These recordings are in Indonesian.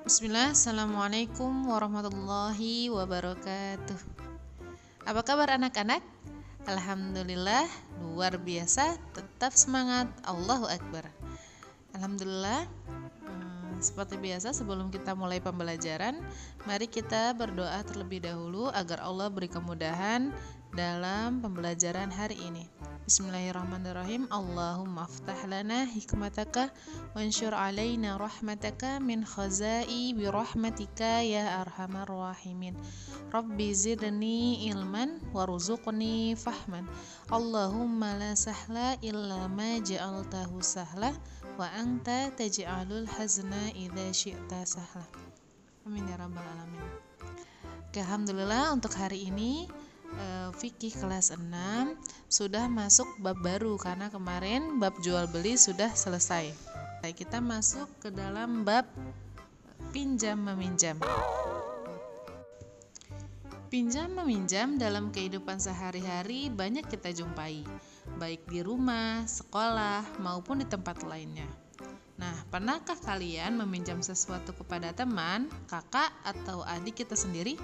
Bismillah, Assalamualaikum warahmatullahi wabarakatuh. Apa kabar anak-anak? Alhamdulillah, luar biasa, tetap semangat, Allahu Akbar. Alhamdulillah. Seperti biasa, sebelum kita mulai pembelajaran, mari kita berdoa terlebih dahulu agar Allah beri kemudahan dalam pembelajaran hari ini. Bismillahirrahmanirrahim. Allahumma aftah lana hikmataka wansyur alaina rahmataka min khazai birahmatika ya arhamar rahimin. Rabbi zidni ilman warzuqni fahman. Allahumma la sahla illa ma ja'altahu sahla wa anta taj'alul hazna idza syi'ta sahla. Amin ya rabbal alamin. Oke, alhamdulillah untuk hari ini fikih kelas 6 sudah masuk bab baru karena kemarin bab jual beli sudah selesai. Kita masuk ke dalam bab pinjam meminjam. Pinjam meminjam dalam kehidupan sehari-hari banyak kita jumpai, baik di rumah, sekolah, maupun di tempat lainnya. Nah, pernahkah kalian meminjam sesuatu kepada teman, kakak, atau adik kita sendiri?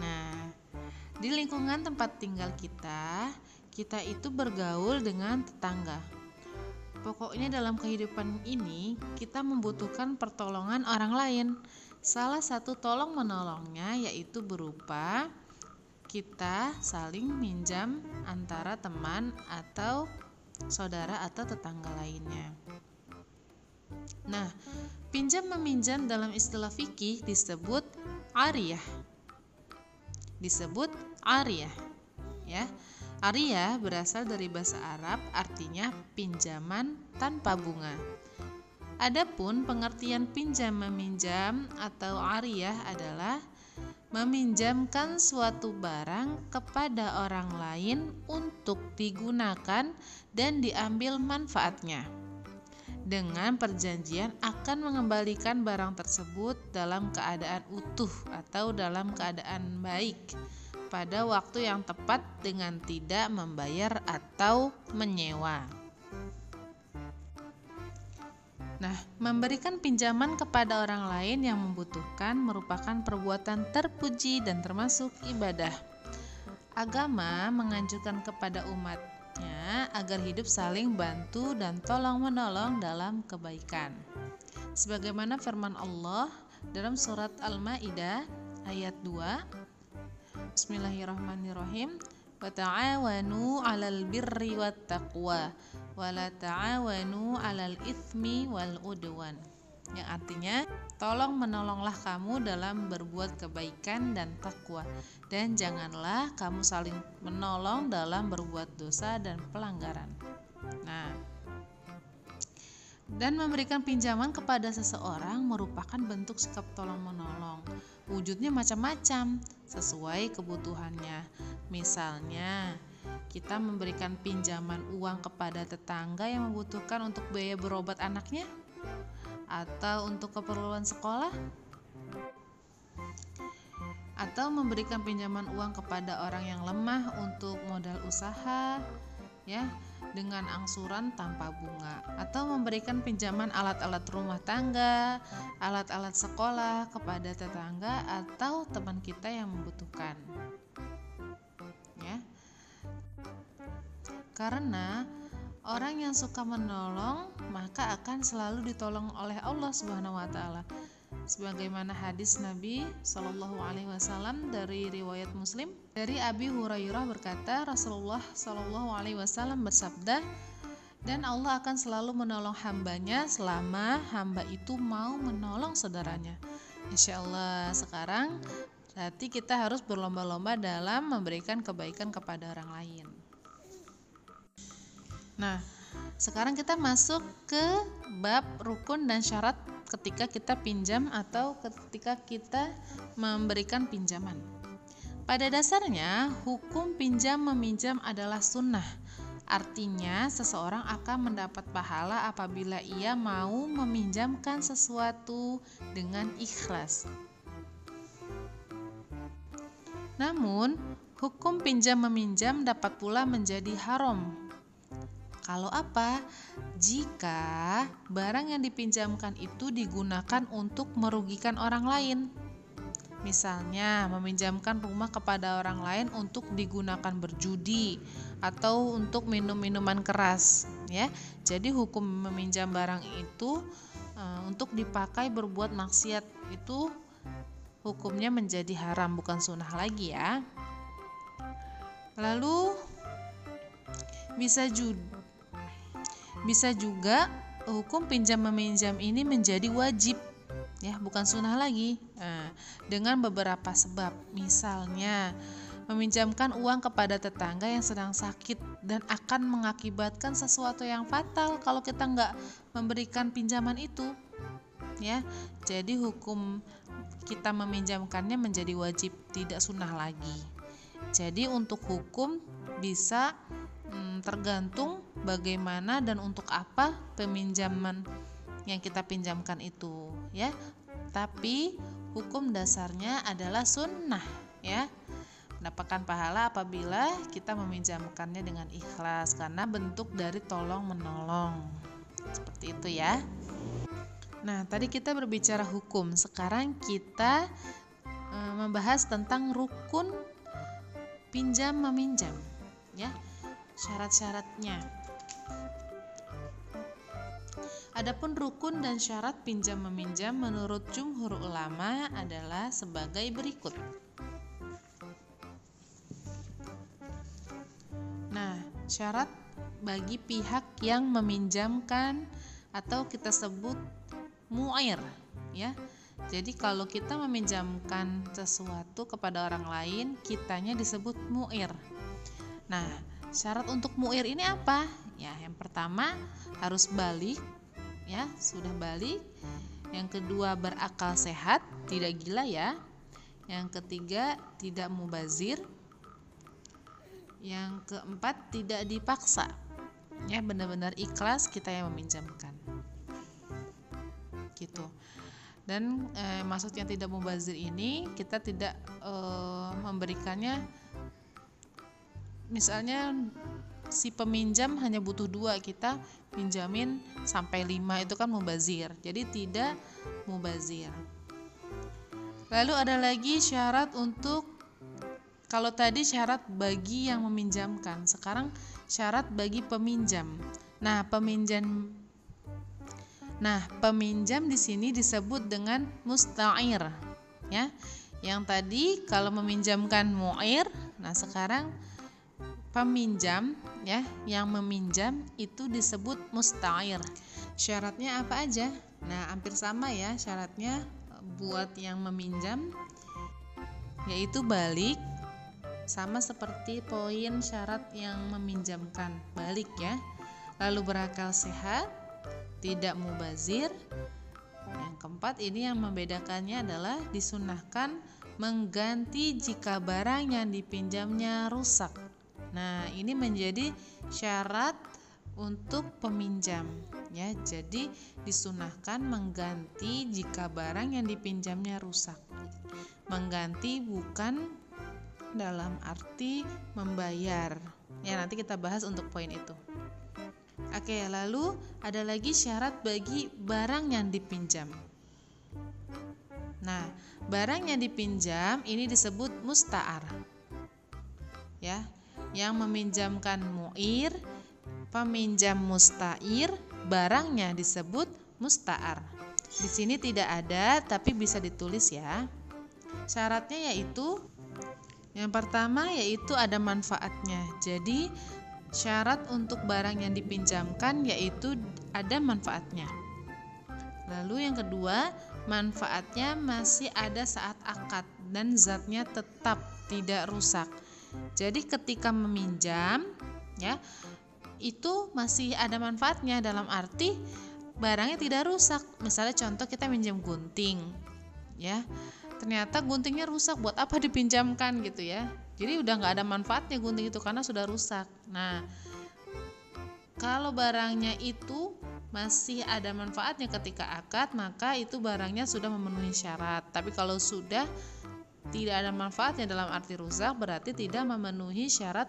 Nah, di lingkungan tempat tinggal kita itu bergaul dengan tetangga. Pokoknya dalam kehidupan ini, kita membutuhkan pertolongan orang lain. Salah satu tolong menolongnya yaitu berupa kita saling minjam antara teman atau saudara atau tetangga lainnya. Nah, pinjam meminjam dalam istilah fikih disebut ariyah. Ya. Ariyah berasal dari bahasa Arab, artinya pinjaman tanpa bunga. Adapun pengertian pinjam meminjam atau ariyah adalah meminjamkan suatu barang kepada orang lain untuk digunakan dan diambil manfaatnya, dengan perjanjian akan mengembalikan barang tersebut dalam keadaan utuh atau dalam keadaan baik pada waktu yang tepat dengan tidak membayar atau menyewa. Nah, memberikan pinjaman kepada orang lain yang membutuhkan merupakan perbuatan terpuji dan termasuk ibadah. Agama menganjurkan kepada umatnya agar hidup saling bantu dan tolong-menolong dalam kebaikan. Sebagaimana firman Allah dalam surat Al-Maidah ayat 2, Bismillahirrahmanirrahim. Wa ta'awanu 'alal birri wat taqwa wa la ta'awanu 'alal itsmi wal udwan. Yang artinya, tolong menolonglah kamu dalam berbuat kebaikan dan takwa, dan janganlah kamu saling menolong dalam berbuat dosa dan pelanggaran. Nah, dan memberikan pinjaman kepada seseorang merupakan bentuk sikap tolong-menolong. Wujudnya macam-macam sesuai kebutuhannya. Misalnya, kita memberikan pinjaman uang kepada tetangga yang membutuhkan untuk biaya berobat anaknya, atau untuk keperluan sekolah, atau memberikan pinjaman uang kepada orang yang lemah untuk modal usaha, ya, dengan angsuran tanpa bunga, atau memberikan pinjaman alat-alat rumah tangga, alat-alat sekolah kepada tetangga atau teman kita yang membutuhkan. Ya. Karena orang yang suka menolong maka akan selalu ditolong oleh Allah Subhanahu wa taala. Sebagaimana hadis Nabi Shallallahu alaihi wasallam dari riwayat Muslim, dari Abi Hurairah berkata, Rasulullah Shallallahu alaihi wasallam bersabda, dan Allah akan selalu menolong hambanya selama hamba itu mau menolong saudaranya. Insyaallah, sekarang berarti kita harus berlomba-lomba dalam memberikan kebaikan kepada orang lain. Nah, sekarang kita masuk ke bab rukun dan syarat ketika kita pinjam atau ketika kita memberikan pinjaman. Pada dasarnya, hukum pinjam meminjam adalah sunnah. Artinya, seseorang akan mendapat pahala apabila ia mau meminjamkan sesuatu dengan ikhlas. Namun, hukum pinjam-meminjam dapat pula menjadi haram. Kalau apa? Jika barang yang dipinjamkan itu digunakan untuk merugikan orang lain. Misalnya, meminjamkan rumah kepada orang lain untuk digunakan berjudi atau untuk minum-minuman keras, ya. Jadi hukum meminjam barang itu untuk dipakai berbuat maksiat itu hukumnya menjadi haram, bukan sunnah lagi ya. Lalu bisa juga hukum pinjam meminjam ini menjadi wajib, ya, bukan sunnah lagi. Dengan beberapa sebab. Misalnya, meminjamkan uang kepada tetangga yang sedang sakit dan akan mengakibatkan sesuatu yang fatal kalau kita nggak memberikan pinjaman itu, ya. Jadi hukum kita meminjamkannya menjadi wajib, tidak sunnah lagi. Jadi untuk hukum bisa tergantung bagaimana dan untuk apa peminjaman yang kita pinjamkan itu, ya. Tapi hukum dasarnya adalah sunnah, ya. Mendapatkan pahala apabila kita meminjamkannya dengan ikhlas karena bentuk dari tolong menolong. Seperti itu ya. Nah, tadi kita berbicara hukum. Sekarang kita membahas tentang rukun pinjam meminjam, ya. Syarat-syaratnya. Adapun rukun dan syarat pinjam meminjam menurut jumhur ulama adalah sebagai berikut. Nah, syarat bagi pihak yang meminjamkan atau kita sebut mu'ir, ya. Jadi kalau kita meminjamkan sesuatu kepada orang lain, kitanya disebut mu'ir. Nah, syarat untuk mu'ir ini apa? Ya, yang pertama harus balik, ya, sudah balik. Yang kedua berakal sehat, tidak gila ya. Yang ketiga tidak mubazir. Yang keempat tidak dipaksa, ya, benar-benar ikhlas kita yang meminjamkan, gitu. Dan maksudnya tidak mubazir ini kita tidak memberikannya, misalnya si peminjam hanya butuh 2, kita pinjamin sampai 5, itu kan mubazir. Jadi tidak mubazir. Lalu ada lagi syarat untuk, kalau tadi syarat bagi yang meminjamkan, sekarang syarat bagi peminjam. Nah, peminjam di sini disebut dengan musta'ir, ya. Yang tadi kalau meminjamkan mu'ir, nah sekarang peminjam, ya, yang meminjam itu disebut musta'ir. Syaratnya apa aja? Nah, hampir sama ya syaratnya buat yang meminjam, yaitu balik, sama seperti poin syarat yang meminjamkan, balik ya. Lalu berakal sehat, tidak mubazir. Yang keempat ini yang membedakannya adalah disunahkan mengganti jika barang yang dipinjamnya rusak. Nah, ini menjadi syarat untuk peminjam, ya. Jadi disunahkan mengganti jika barang yang dipinjamnya rusak. Mengganti bukan dalam arti membayar, ya, nanti kita bahas untuk poin itu. Oke, lalu ada lagi syarat bagi barang yang dipinjam. Nah, barang yang dipinjam ini disebut musta'ar, ya. Yang meminjamkan mu'ir, peminjam musta'ir, barangnya disebut musta'ar. Di sini tidak ada, tapi bisa ditulis ya. Syaratnya yaitu, yang pertama yaitu ada manfaatnya. Jadi syarat untuk barang yang dipinjamkan yaitu ada manfaatnya. Lalu yang kedua, manfaatnya masih ada saat akad dan zatnya tetap tidak rusak. Jadi ketika meminjam, ya, itu masih ada manfaatnya, dalam arti barangnya tidak rusak. Misalnya contoh kita minjam gunting, ya, ternyata guntingnya rusak, buat apa dipinjamkan gitu ya. Jadi udah nggak ada manfaatnya gunting itu karena sudah rusak. Nah, kalau barangnya itu masih ada manfaatnya ketika akad, maka itu barangnya sudah memenuhi syarat. Tapi kalau sudah tidak ada manfaatnya dalam arti rusak, berarti tidak memenuhi syarat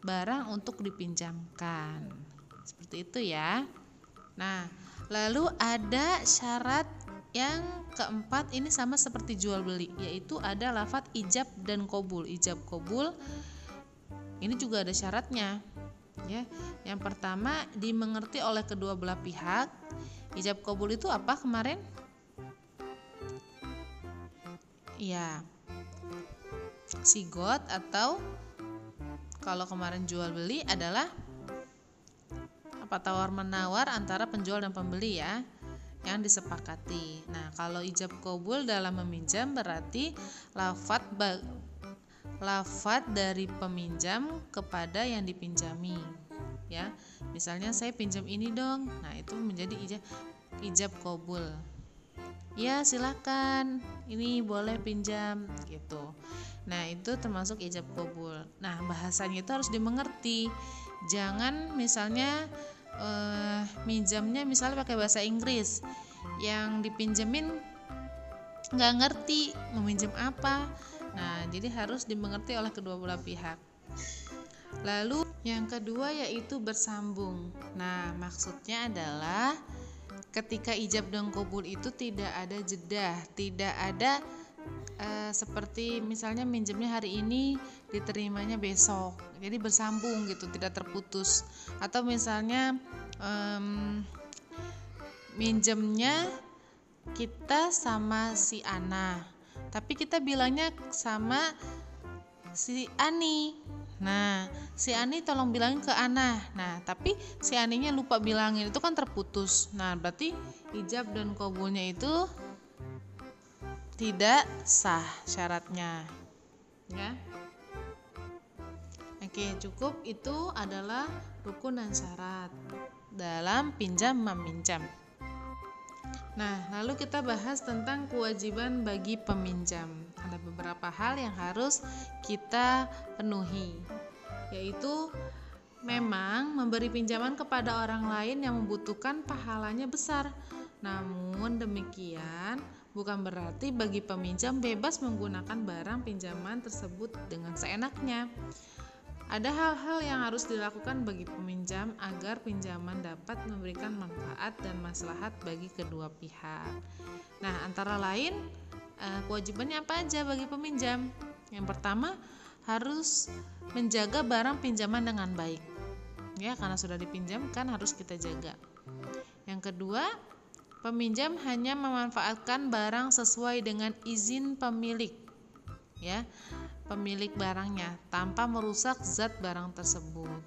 barang untuk dipinjamkan. Seperti itu ya. Nah, lalu ada syarat yang keempat, ini sama seperti jual beli, yaitu ada lafadz ijab dan qabul. Ijab qabul ini juga ada syaratnya ya. Yang pertama, dimengerti oleh kedua belah pihak. Ijab qabul itu apa kemarin? Ya, sigot, atau kalau kemarin jual beli adalah apa, tawar menawar antara penjual dan pembeli ya, yang disepakati. Nah, kalau ijab qabul dalam meminjam berarti lafadz dari peminjam kepada yang dipinjami ya. Misalnya saya pinjam ini dong, nah itu menjadi ijab qabul. Ya silakan, ini boleh pinjam gitu. Nah itu termasuk ijab qabul. Nah bahasanya itu harus dimengerti. Jangan misalnya minjamnya misalnya pakai bahasa Inggris, yang dipinjemin nggak ngerti meminjam apa. Nah jadi harus dimengerti oleh kedua belah pihak. Lalu yang kedua yaitu bersambung. Nah maksudnya adalah ketika ijab dan qabul itu tidak ada jeda, tidak ada seperti misalnya minjemnya hari ini diterimanya besok, jadi bersambung gitu, tidak terputus. Atau misalnya minjemnya kita sama si Ana, tapi kita bilangnya sama si Ani. Nah, si Ani tolong bilangin ke Ana. Nah, tapi si Aninya lupa bilangin, itu kan terputus. Nah, berarti ijab dan qabulnya itu tidak sah syaratnya. Ya. Oke, cukup, itu adalah rukun dan syarat dalam pinjam meminjam. Nah, lalu kita bahas tentang kewajiban bagi peminjam. Ada beberapa hal yang harus kita penuhi, yaitu memang memberi pinjaman kepada orang lain yang membutuhkan pahalanya besar. Namun demikian bukan berarti bagi peminjam bebas menggunakan barang pinjaman tersebut dengan seenaknya. Ada hal-hal yang harus dilakukan bagi peminjam agar pinjaman dapat memberikan manfaat dan maslahat bagi kedua pihak. Nah, antara lain kewajibannya apa aja bagi peminjam? Yang pertama, harus menjaga barang pinjaman dengan baik. Ya, karena sudah dipinjamkan harus kita jaga. Yang kedua, peminjam hanya memanfaatkan barang sesuai dengan izin pemilik. Ya. Pemilik barangnya tanpa merusak zat barang tersebut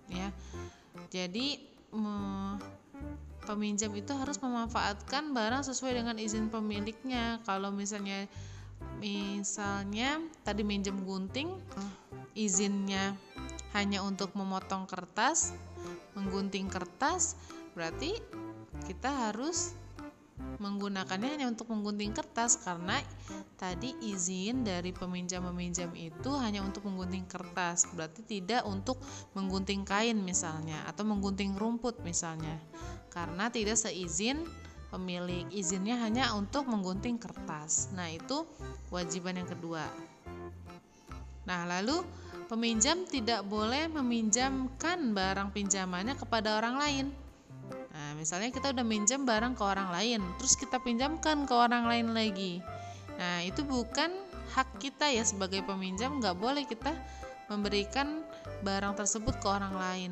ya. Jadi peminjam itu harus memanfaatkan barang sesuai dengan izin pemiliknya. Kalau misalnya tadi minjem gunting, izinnya hanya untuk memotong kertas, menggunting kertas, berarti kita harus menggunakannya hanya untuk menggunting kertas, karena tadi izin dari peminjam-meminjam itu hanya untuk menggunting kertas, berarti tidak untuk menggunting kain misalnya, atau menggunting rumput misalnya, karena tidak seizin pemilik, izinnya hanya untuk menggunting kertas. Nah itu kewajiban yang kedua. Nah lalu peminjam tidak boleh meminjamkan barang pinjamannya kepada orang lain. Nah, misalnya kita udah minjem barang ke orang lain, terus kita pinjamkan ke orang lain lagi. Nah, itu bukan hak kita ya sebagai peminjam, nggak boleh kita memberikan barang tersebut ke orang lain,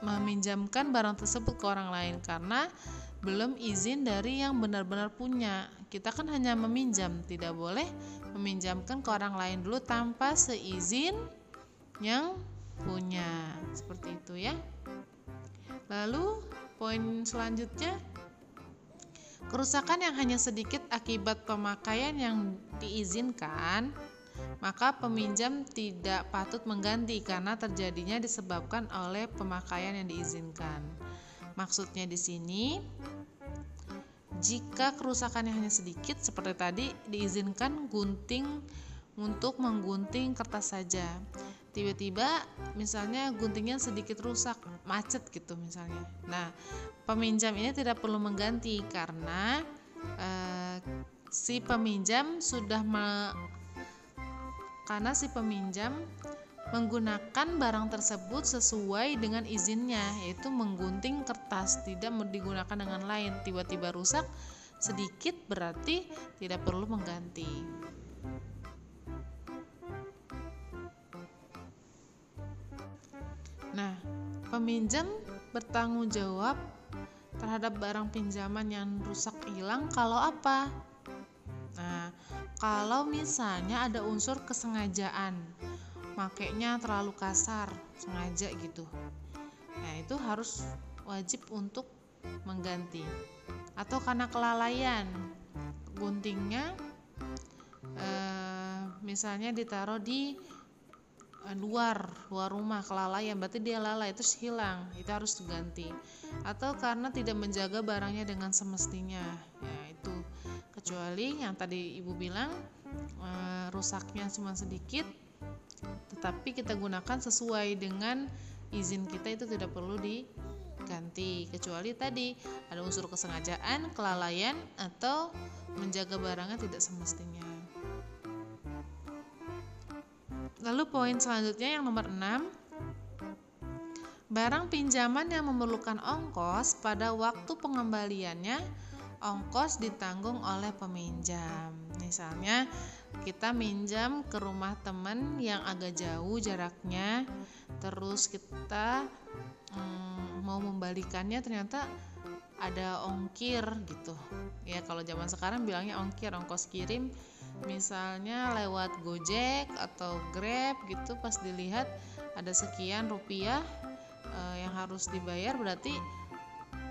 meminjamkan barang tersebut ke orang lain, karena belum izin dari yang benar-benar punya. Kita kan hanya meminjam, tidak boleh meminjamkan ke orang lain dulu tanpa seizin yang punya. Seperti itu ya. Lalu poin selanjutnya, kerusakan yang hanya sedikit akibat pemakaian yang diizinkan, maka peminjam tidak patut mengganti karena terjadinya disebabkan oleh pemakaian yang diizinkan. Maksudnya di sini, jika kerusakan yang hanya sedikit seperti tadi, diizinkan gunting untuk menggunting kertas saja. Tiba-tiba misalnya guntingnya sedikit rusak, macet gitu misalnya. Nah, peminjam ini tidak perlu mengganti karena si peminjam sudah karena si peminjam menggunakan barang tersebut sesuai dengan izinnya, yaitu menggunting kertas, tidak digunakan dengan lain. Tiba-tiba rusak sedikit berarti tidak perlu mengganti. Nah, peminjam bertanggung jawab terhadap barang pinjaman yang rusak hilang kalau apa? Nah, kalau misalnya ada unsur kesengajaan, makainya terlalu kasar, sengaja gitu. Nah, itu harus wajib untuk mengganti. Atau karena kelalaian, guntingnya misalnya ditaruh di luar rumah, kelalaian, berarti dia lalai terus hilang, itu harus diganti. Atau karena tidak menjaga barangnya dengan semestinya, ya itu. Kecuali yang tadi ibu bilang rusaknya cuma sedikit, tetapi kita gunakan sesuai dengan izin kita, itu tidak perlu diganti. Kecuali tadi ada unsur kesengajaan, kelalaian, atau menjaga barangnya tidak semestinya. Lalu poin selanjutnya yang nomor 6, barang pinjaman yang memerlukan ongkos pada waktu pengembaliannya, ongkos ditanggung oleh peminjam. Misalnya kita minjam ke rumah teman yang agak jauh jaraknya, terus kita mau membalikannya ternyata ada ongkir gitu. Ya kalau zaman sekarang bilangnya ongkir, ongkos kirim. Misalnya lewat Gojek atau Grab gitu, pas dilihat ada sekian rupiah yang harus dibayar, berarti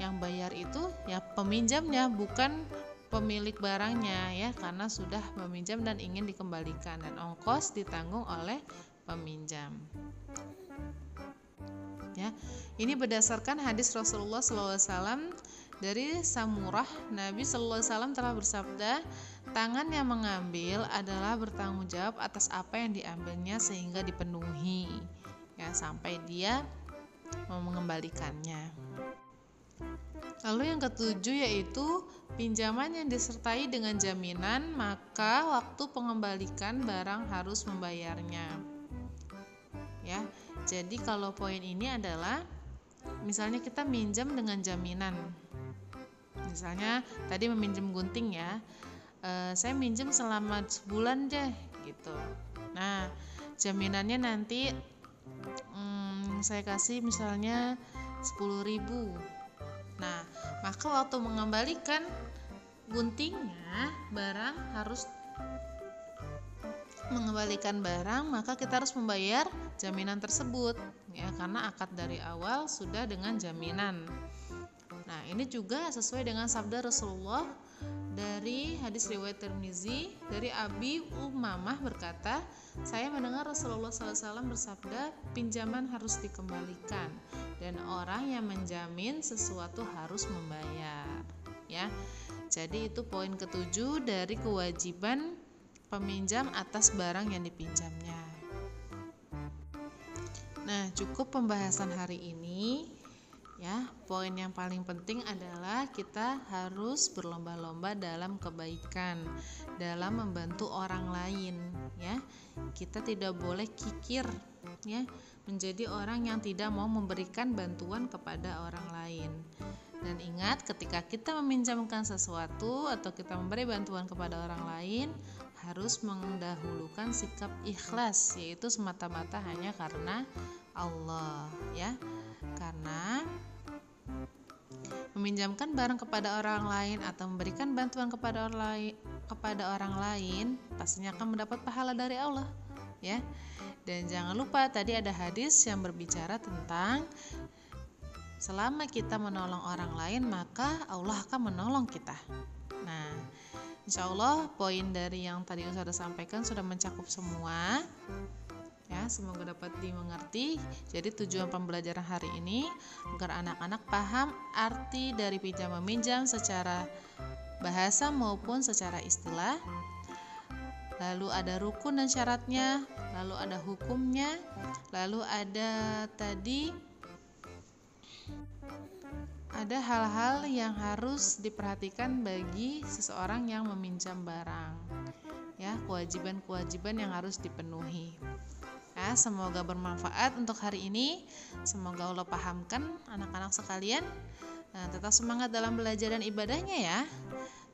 yang bayar itu ya peminjamnya, bukan pemilik barangnya ya, karena sudah meminjam dan ingin dikembalikan, dan ongkos ditanggung oleh peminjam. Ya, ini berdasarkan hadis Rasulullah SAW dari Samurah. Nabi SAW telah bersabda, tangan yang mengambil adalah bertanggung jawab atas apa yang diambilnya sehingga dipenuhi, ya sampai dia mau mengembalikannya. Lalu yang ketujuh yaitu pinjaman yang disertai dengan jaminan, maka waktu pengembalikan barang harus membayarnya. Ya, jadi kalau poin ini adalah misalnya kita minjam dengan jaminan. Misalnya tadi meminjam gunting ya, saya minjem selama sebulan deh gitu. Nah, jaminannya nanti saya kasih misalnya 10.000. Nah, maka waktu mengembalikan guntingnya, maka kita harus membayar jaminan tersebut ya, karena akad dari awal sudah dengan jaminan. Nah, ini juga sesuai dengan sabda Rasulullah dari hadis riwayat Tirmizi dari Abi Umamah berkata, saya mendengar Rasulullah SAW bersabda, pinjaman harus dikembalikan dan orang yang menjamin sesuatu harus membayar. Ya, jadi itu poin ketujuh dari kewajiban peminjam atas barang yang dipinjamnya. Nah, cukup pembahasan hari ini. Ya, poin yang paling penting adalah kita harus berlomba-lomba dalam kebaikan, dalam membantu orang lain, ya. Kita tidak boleh kikir, ya, menjadi orang yang tidak mau memberikan bantuan kepada orang lain. Dan ingat, ketika kita meminjamkan sesuatu atau kita memberi bantuan kepada orang lain, harus mendahulukan sikap ikhlas, yaitu semata-mata hanya karena Allah, ya. Karena meminjamkan barang kepada orang lain atau memberikan bantuan kepada orang lain pastinya akan mendapat pahala dari Allah, ya. Dan jangan lupa tadi ada hadis yang berbicara tentang selama kita menolong orang lain maka Allah akan menolong kita. Nah, insya Allah poin dari yang tadi Ustazah sampaikan sudah mencakup semua. Ya, semoga dapat dimengerti. Jadi tujuan pembelajaran hari ini agar anak-anak paham arti dari pinjam meminjam secara bahasa maupun secara istilah. Lalu ada rukun dan syaratnya, lalu ada hukumnya, lalu ada hal-hal yang harus diperhatikan bagi seseorang yang meminjam barang. Ya, ya, kewajiban-kewajiban yang harus dipenuhi. Nah, semoga bermanfaat untuk hari ini. Semoga Allah pahamkan anak-anak sekalian. Nah, tetap semangat dalam belajar dan ibadahnya ya.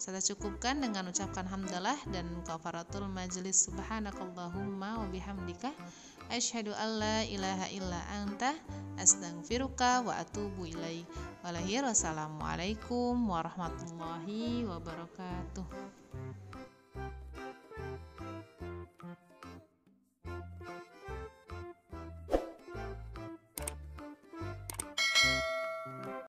Saya cukupkan dengan ucapkan hamdalah dan kafaratul majlis. Subhanakallahumma wa bihamdika asyhadu alla ilaha illa anta astaghfiruka wa atubu ilaik. Wassalamualaikum warahmatullahi wabarakatuh.